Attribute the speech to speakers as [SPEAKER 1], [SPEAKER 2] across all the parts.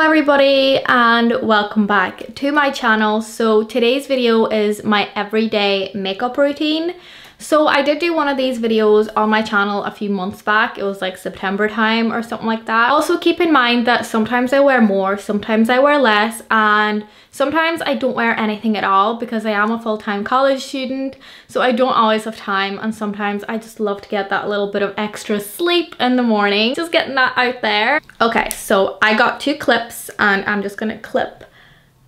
[SPEAKER 1] everybody and welcome back to my channel. So today's video is my everyday makeup routine. So I did do one of these videos on my channel a few months back. It was like September time or something like that. Also keep in mind that sometimes I wear more, sometimes I wear less, and sometimes I don't wear anything at all because I am a full-time college student, so I don't always have time, and sometimes I just love to get that little bit of extra sleep in the morning. Just getting that out there. Okay, so I got two clips and I'm just gonna clip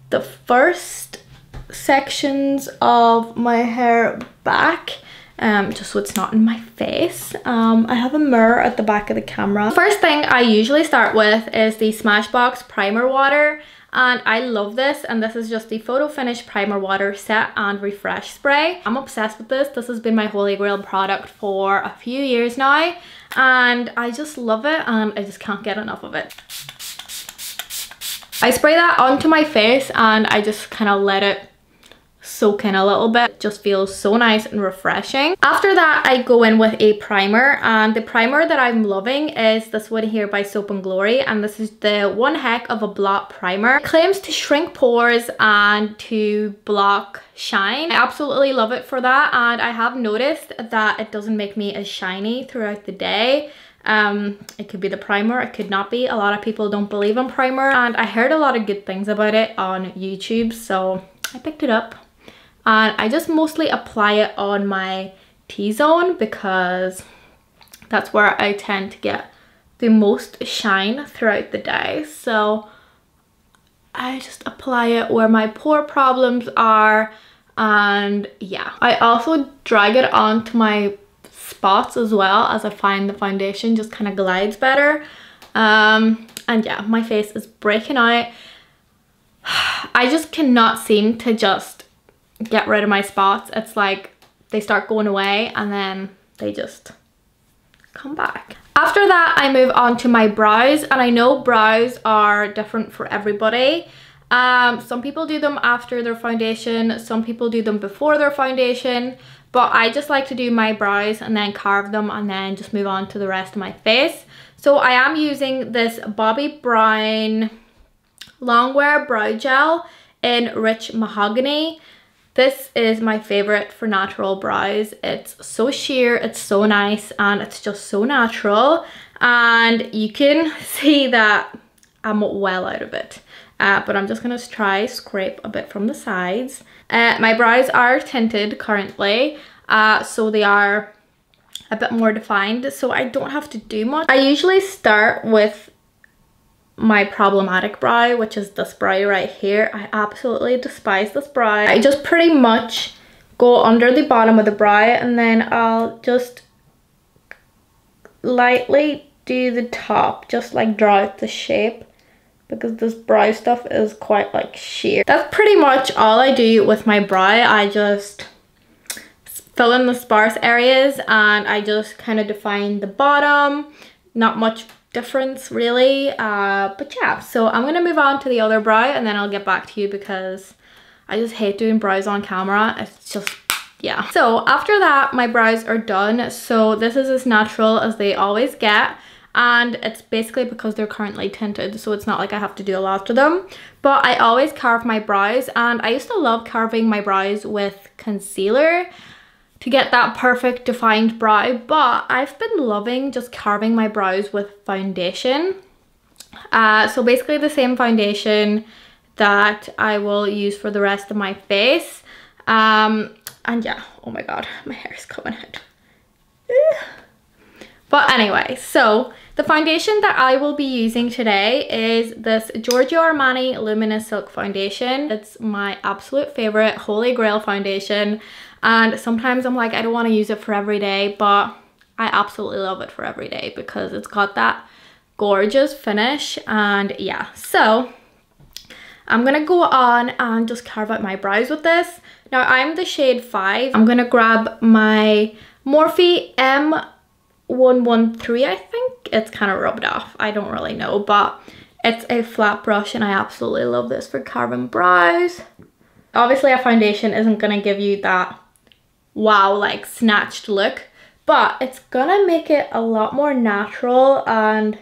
[SPEAKER 1] the first sections of my hair back. Just so it's not in my face. I have a mirror at the back of the camera. First thing I usually start with is the Smashbox primer water, and I love this, and this is just the Photo Finish Primer Water Set and Refresh Spray. I'm obsessed with this. This has been my holy grail product for a few years now, and I just love it and I just can't get enough of it. I spray that onto my face and I just kind of let it soak in a little bit. It just feels so nice and refreshing. After that, I go in with a primer, and the primer that I'm loving is this one here by Soap & Glory, and this is the One Heck of a Blot Primer. It claims to shrink pores and to block shine. I absolutely love it for that, and I have noticed that it doesn't make me as shiny throughout the day. It could be the primer, it could not be. A lot of people don't believe in primer, and I heard a lot of good things about it on YouTube, so I picked it up. And I just mostly apply it on my T-zone because that's where I tend to get the most shine throughout the day. So I just apply it where my pore problems are, and yeah. I also drag it onto my spots as well, as I find the foundation just kind of glides better. And yeah, my face is breaking out. I just cannot seem to just get rid of my spots. It's like they start going away and then they just come back. After that, I move on to my brows, and I know brows are different for everybody. Some people do them after their foundation, some people do them before their foundation, but I just like to do my brows and then carve them and then just move on to the rest of my face. So I am using this Bobbi Brown Longwear Brow Gel in Rich Mahogany. This is my favorite for natural brows. It's so sheer, it's so nice, and it's just so natural. And you can see that I'm well out of it. But I'm just gonna try scrape a bit from the sides. My brows are tinted currently, so they are a bit more defined, so I don't have to do much. I usually start with my problematic brow, which is this brow right here. I absolutely despise this brow. I just pretty much go under the bottom of the brow, and then I'll just lightly do the top, just like draw out the shape, because this brow stuff is quite like sheer. That's pretty much all I do with my brow. I just fill in the sparse areas and I just kind of define the bottom. Not much difference really, but yeah. So I'm gonna move on to the other brow and then I'll get back to you because I just hate doing brows on camera. It's just, yeah. So after that, my brows are done. So this is as natural as they always get, and it's basically because they're currently tinted, so it's not like I have to do a lot to them. But I always carve my brows, and I used to love carving my brows with concealer to get that perfect defined brow, but I've been loving just carving my brows with foundation. So basically the same foundation that I will use for the rest of my face. And yeah, oh my god, my hair is coming out. But anyway, so the foundation that I will be using today is this Giorgio Armani Luminous Silk Foundation. It's my absolute favorite holy grail foundation. And sometimes I'm like, I don't want to use it for every day, but I absolutely love it for every day because it's got that gorgeous finish. And yeah, so I'm gonna go on and just carve out my brows with this. Now I'm the shade 5. I'm gonna grab my Morphe M113, I think. It's kind of rubbed off, I don't really know, but it's a flat brush and I absolutely love this for carving brows. Obviously a foundation isn't gonna give you that wow, like snatched look, but it's gonna make it a lot more natural and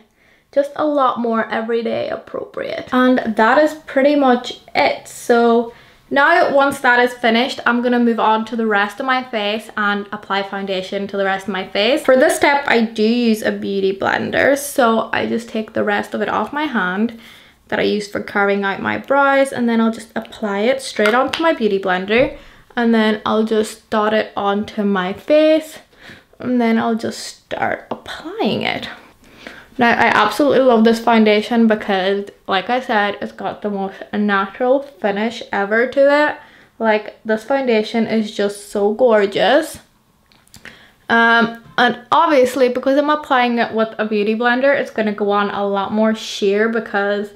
[SPEAKER 1] just a lot more everyday appropriate. And that is pretty much it. So now once that is finished, I'm gonna move on to the rest of my face and apply foundation to the rest of my face. For this step, I do use a beauty blender, so I just take the rest of it off my hand that I used for carving out my brows, and then I'll just apply it straight onto my beauty blender, and then I'll just dot it onto my face, and then I'll just start applying it. Now, I absolutely love this foundation because, like I said, it's got the most natural finish ever to it. Like, this foundation is just so gorgeous. And obviously, because I'm applying it with a beauty blender, it's going to go on a lot more sheer because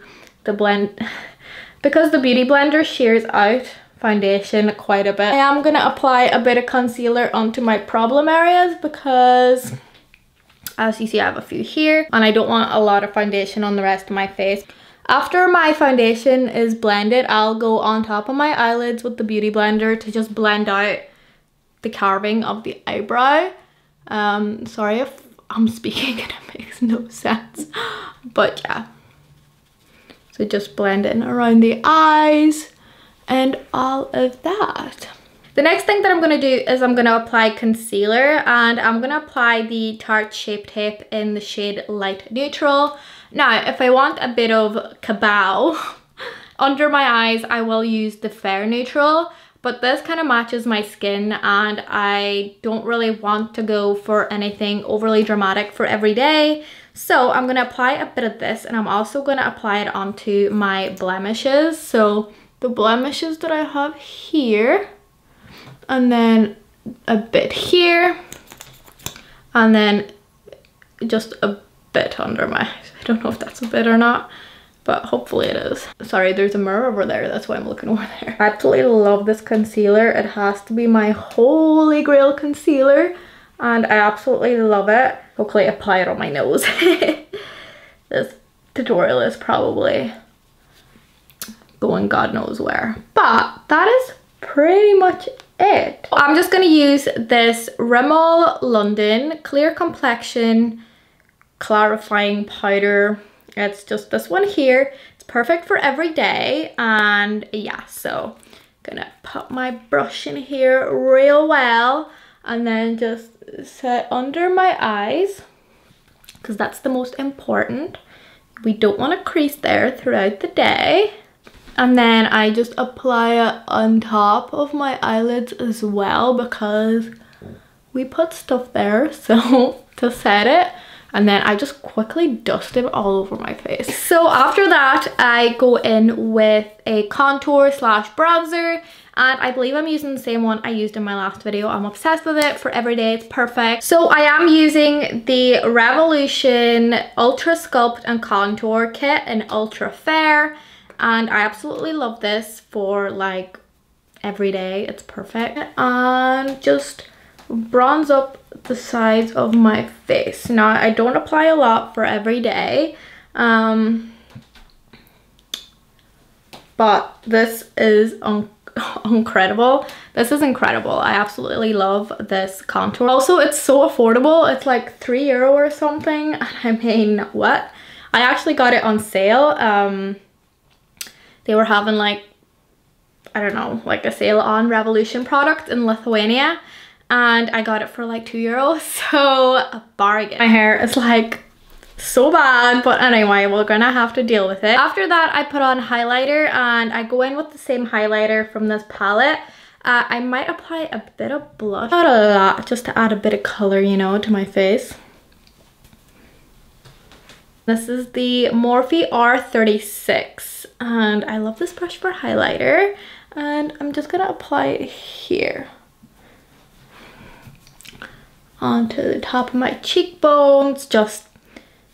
[SPEAKER 1] the beauty blender shears out foundation quite a bit. I am going to apply a bit of concealer onto my problem areas because, as you see, I have a few here and I don't want a lot of foundation on the rest of my face. After my foundation is blended, I'll go on top of my eyelids with the beauty blender to just blend out the carving of the eyebrow. Sorry if I'm speaking and it makes no sense, but yeah. So just blend in around the eyes and all of that. The next thing that I'm going to do is I'm going to apply concealer, and I'm going to apply the Tarte Shape Tape in the shade Light Neutral. Now, if I want a bit of 𝕃𝕠𝕠𝕜 under my eyes, I will use the Fair Neutral, but this kind of matches my skin and I don't really want to go for anything overly dramatic for every day. So I'm going to apply a bit of this, and I'm also going to apply it onto my blemishes. So the blemishes that I have here, and then a bit here, and then just a bit under my eyes. I don't know if that's a bit or not, but hopefully it is. Sorry, there's a mirror over there, that's why I'm looking over there. I absolutely love this concealer. It has to be my holy grail concealer, and I absolutely love it. Hopefully apply it on my nose. This tutorial is probably going God knows where, but that is pretty much it. I'm just going to use this Rimmel London Clear Complexion Clarifying Powder. It's just this one here. It's perfect for every day, and yeah, so I'm gonna put my brush in here real well and then just set under my eyes because that's the most important. We don't want to crease there throughout the day. And then I just apply it on top of my eyelids as well because we put stuff there, so to set it. And then I just quickly dust it all over my face. So after that, I go in with a contour slash bronzer, and I believe I'm using the same one I used in my last video. I'm obsessed with it for every day. It's perfect. So I am using the Revolution Ultra Sculpt and Contour Kit in Ultra Fair, and I absolutely love this for like every day. It's perfect. And just bronze up the sides of my face. Now, I don't apply a lot for every day, but this is incredible. This is incredible. I absolutely love this contour. Also, it's so affordable. It's like €3 or something. I mean, what? I actually got it on sale. They were having like, I don't know, like a sale on Revolution products in Lithuania, and I got it for like €2, so a bargain. My hair is like so bad, but anyway, we're gonna have to deal with it. After that, I put on highlighter, and I go in with the same highlighter from this palette. I might apply a bit of blush, not a lot, just to add a bit of color, you know, to my face. This is the Morphe R36, and I love this brush for highlighter, and I'm just gonna apply it here onto the top of my cheekbones, just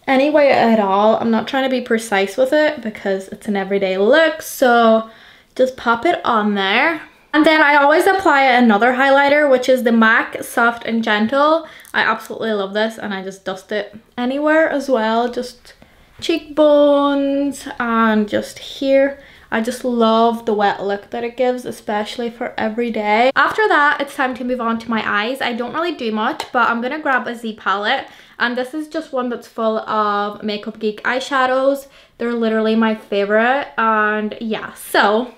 [SPEAKER 1] any way at all. I'm not trying to be precise with it because it's an everyday look, so just pop it on there. And then I always apply another highlighter, which is the MAC Soft and Gentle. I absolutely love this, and I just dust it anywhere as well, just cheekbones and just here. I just love the wet look that it gives, especially for every day. After that, it's time to move on to my eyes. I don't really do much, but I'm gonna grab a Z palette, and this is just one that's full of Makeup Geek eyeshadows. They're literally my favorite, and yeah, so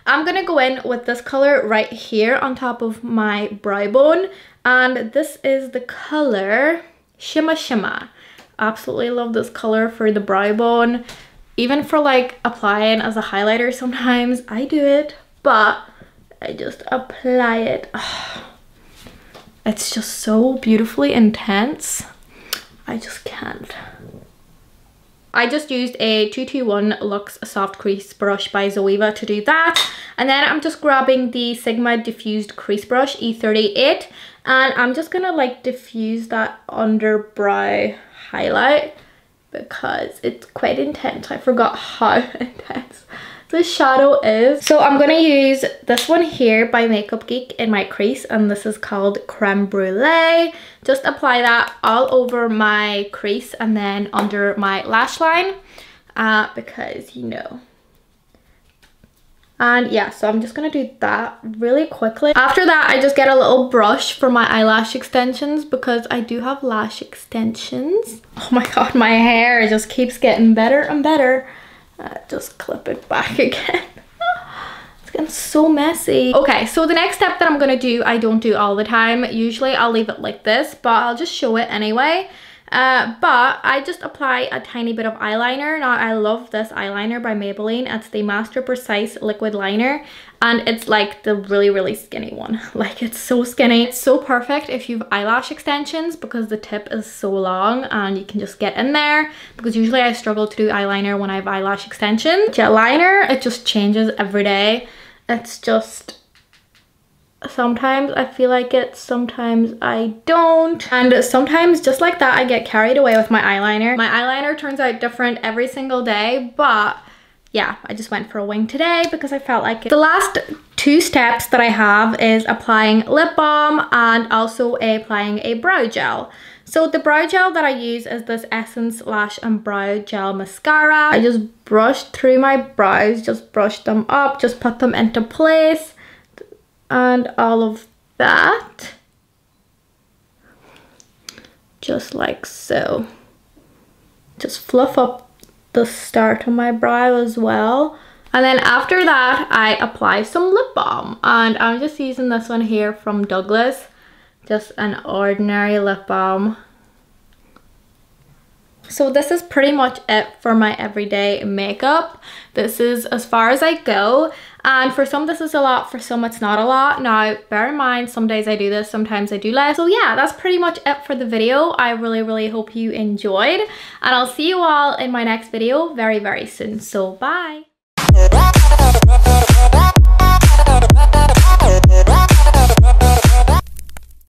[SPEAKER 1] I'm gonna go in with this color right here on top of my brow bone, and this is the color Shimma Shimma. Absolutely love this color for the brow bone. Even for like applying as a highlighter, sometimes I do it, but I just apply it. Oh, it's just so beautifully intense. I just can't. I just used a 221 Luxe Soft Crease Brush by Zoeva to do that. And then I'm just grabbing the Sigma Diffused Crease Brush E38. And I'm just gonna like diffuse that under brow highlight, because it's quite intense. I forgot how intense the shadow is. So I'm gonna use this one here by Makeup Geek in my crease, and this is called Creme Brulee. Just apply that all over my crease and then under my lash line, because you know. And yeah, so I'm just gonna do that really quickly. After that, I just get a little brush for my eyelash extensions, because I do have lash extensions. Oh my god, my hair just keeps getting better and better. Just clip it back again. It's getting so messy. Okay, so the next step that I'm gonna do, I don't do all the time. Usually I'll leave it like this, but I'll just show it anyway. But I just apply a tiny bit of eyeliner. Now, I love this eyeliner by Maybelline. It's the Master Precise Liquid Liner, and it's like the really skinny one. Like, it's so skinny. It's so perfect if you have eyelash extensions, because the tip is so long and you can just get in there, because usually I struggle to do eyeliner when I have eyelash extensions. Jet liner, it just changes every day. It's just, sometimes I feel like it, sometimes I don't, and sometimes just like that I get carried away with my eyeliner. My eyeliner turns out different every single day, but yeah, I just went for a wing today because I felt like it. The last two steps that I have is applying lip balm and also applying a brow gel. So the brow gel that I use is this Essence Lash and Brow Gel Mascara. I just brushed through my brows, just brushed them up, just put them into place, and all of that, just like so. Just fluff up the start of my brow as well, and then after that I apply some lip balm, and I'm just using this one here from Douglas, just an ordinary lip balm. So this is pretty much it for my everyday makeup. This is as far as I go, and for some this is a lot, for some it's not a lot. Now bear in mind, some days I do this, sometimes I do less. So yeah, that's pretty much it for the video. I really hope you enjoyed, and I'll see you all in my next video very soon. So bye.